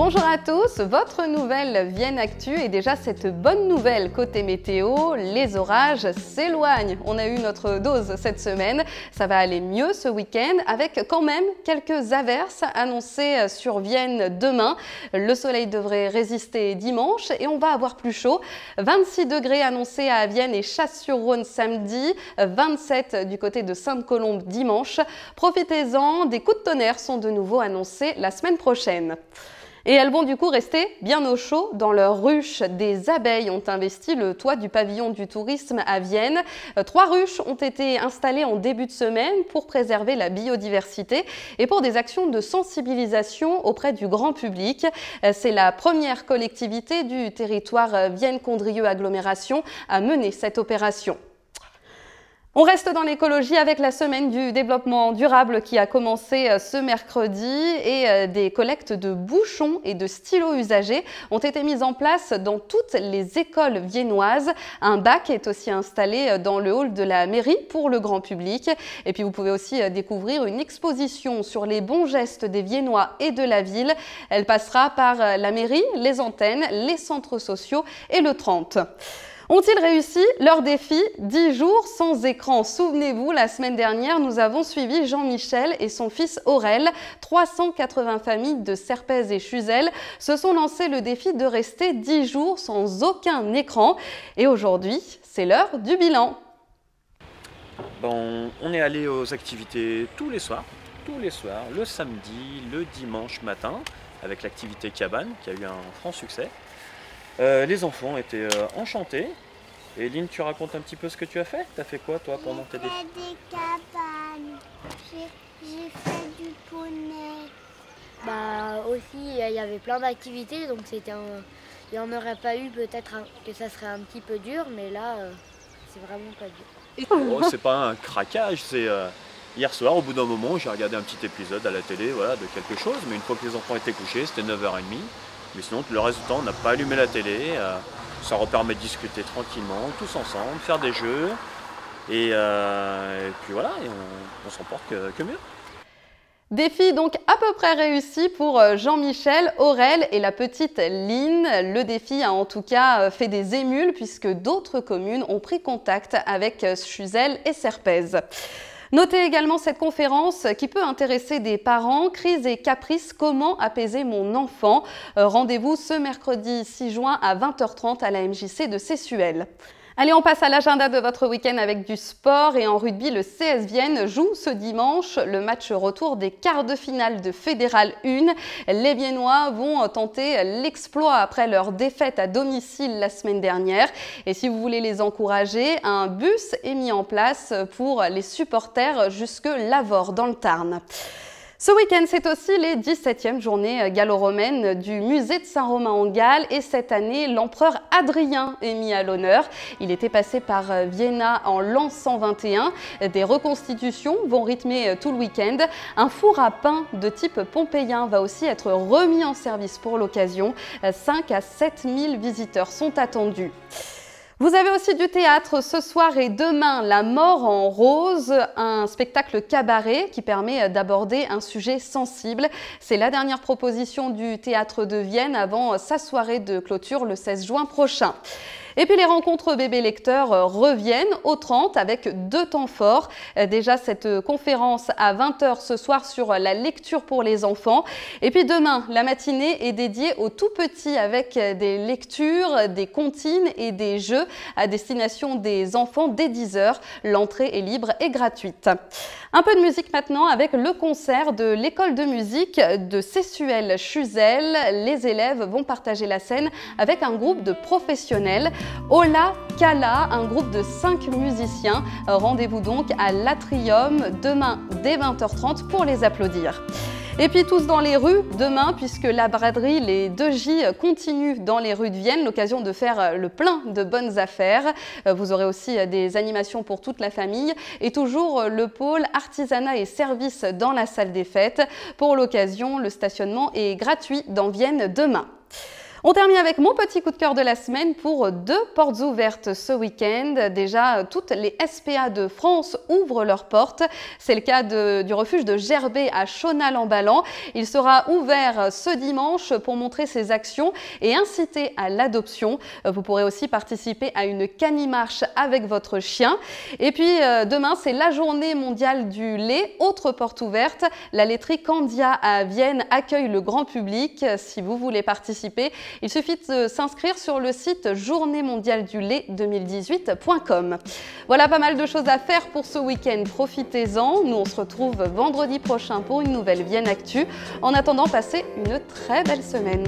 Bonjour à tous, votre nouvelle Vienne Actu et déjà cette bonne nouvelle côté météo, les orages s'éloignent. On a eu notre dose cette semaine, ça va aller mieux ce week-end avec quand même quelques averses annoncées sur Vienne demain. Le soleil devrait résister dimanche et on va avoir plus chaud. 26 degrés annoncés à Vienne et Chasse-sur-Rhône samedi, 27 du côté de Sainte-Colombe dimanche. Profitez-en, des coups de tonnerre sont de nouveau annoncés la semaine prochaine. Et elles vont du coup rester bien au chaud dans leur ruche. Des abeilles ont investi le toit du pavillon du tourisme à Vienne. 3 ruches ont été installées en début de semaine pour préserver la biodiversité et pour des actions de sensibilisation auprès du grand public. C'est la première collectivité du territoire Vienne-Condrieu Agglomération à mener cette opération. On reste dans l'écologie avec la semaine du développement durable qui a commencé ce mercredi et des collectes de bouchons et de stylos usagés ont été mises en place dans toutes les écoles viennoises. Un bac est aussi installé dans le hall de la mairie pour le grand public. Et puis vous pouvez aussi découvrir une exposition sur les bons gestes des Viennois et de la ville. Elle passera par la mairie, les antennes, les centres sociaux et le 30. Ont-ils réussi leur défi 10 jours sans écran? Souvenez-vous, la semaine dernière, nous avons suivi Jean-Michel et son fils Aurel. 380 familles de Serpaize et Chuzelle se sont lancé le défi de rester 10 jours sans aucun écran. Et aujourd'hui, c'est l'heure du bilan. Bon, on est allé aux activités tous les soirs, le samedi, le dimanche matin, avec l'activité cabane qui a eu un franc succès. Les enfants étaient enchantés. Et Lynn, tu racontes un petit peu ce que tu as fait? Tu as fait quoi toi pendant tes défis? J'ai fait des cabanes, j'ai fait du poney. Bah aussi, il y avait plein d'activités, donc il n'y en aurait pas eu peut-être que ça serait un petit peu dur, mais là, c'est vraiment pas dur. Oh, c'est pas un craquage, c'est hier soir, au bout d'un moment, j'ai regardé un petit épisode à la télé, voilà, de quelque chose, mais une fois que les enfants étaient couchés, c'était 9h30. Mais sinon, le reste du temps, on n'a pas allumé la télé. Ça permet de discuter tranquillement, tous ensemble, faire des jeux. Et puis voilà, et on s'en porte que mieux. Défi donc à peu près réussi pour Jean-Michel, Aurel et la petite Lynn. Le défi a en tout cas fait des émules puisque d'autres communes ont pris contact avec Chuzelle et Serpaize. Notez également cette conférence qui peut intéresser des parents. Crise et caprice, comment apaiser mon enfant? Rendez-vous ce mercredi 6 juin à 20h30 à la MJC de Sessuel. Allez, on passe à l'agenda de votre week-end avec du sport et en rugby, le CS Vienne joue ce dimanche le match retour des quarts de finale de Fédéral 1. Les Viennois vont tenter l'exploit après leur défaite à domicile la semaine dernière. Et si vous voulez les encourager, un bus est mis en place pour les supporters jusque Lavore dans le Tarn. Ce week-end, c'est aussi les 17e journées gallo-romaines du musée de Saint-Romain-en-Galles et cette année, l'empereur Adrien est mis à l'honneur. Il était passé par Vienna en l'an 121. Des reconstitutions vont rythmer tout le week-end. Un four à pain de type pompéien va aussi être remis en service pour l'occasion. 5 à 7 000 visiteurs sont attendus. Vous avez aussi du théâtre ce soir et demain, La mort en rose, un spectacle cabaret qui permet d'aborder un sujet sensible. C'est la dernière proposition du théâtre de Vienne avant sa soirée de clôture le 16 juin prochain. Et puis les rencontres bébés lecteurs reviennent au 30 avec 2 temps forts. Déjà cette conférence à 20h ce soir sur la lecture pour les enfants. Et puis demain, la matinée est dédiée aux tout petits avec des lectures, des comptines et des jeux à destination des enfants dès 10h. L'entrée est libre et gratuite. Un peu de musique maintenant avec le concert de l'école de musique de Sessuel-Chuzelle. Les élèves vont partager la scène avec un groupe de professionnels. Ola Kala, un groupe de 5 musiciens. Rendez-vous donc à l'Atrium demain dès 20h30 pour les applaudir. Et puis tous dans les rues demain, puisque la braderie Les 2J continue dans les rues de Vienne, l'occasion de faire le plein de bonnes affaires. Vous aurez aussi des animations pour toute la famille et toujours le pôle artisanat et services dans la salle des fêtes. Pour l'occasion, le stationnement est gratuit dans Vienne demain. On termine avec mon petit coup de cœur de la semaine pour 2 portes ouvertes ce week-end. Déjà, toutes les SPA de France ouvrent leurs portes. C'est le cas du refuge de Gerbet à Chonal-en-Ballan. Il sera ouvert ce dimanche pour montrer ses actions et inciter à l'adoption. Vous pourrez aussi participer à une canimarche avec votre chien. Et puis demain, c'est la journée mondiale du lait. Autre porte ouverte, la laiterie Candia à Vienne accueille le grand public. Si vous voulez participer, il suffit de s'inscrire sur le site journéemondiale-du-lait2018.com. Voilà pas mal de choses à faire pour ce week-end. Profitez-en. Nous, on se retrouve vendredi prochain pour une nouvelle Vienne Actu. En attendant, passez une très belle semaine.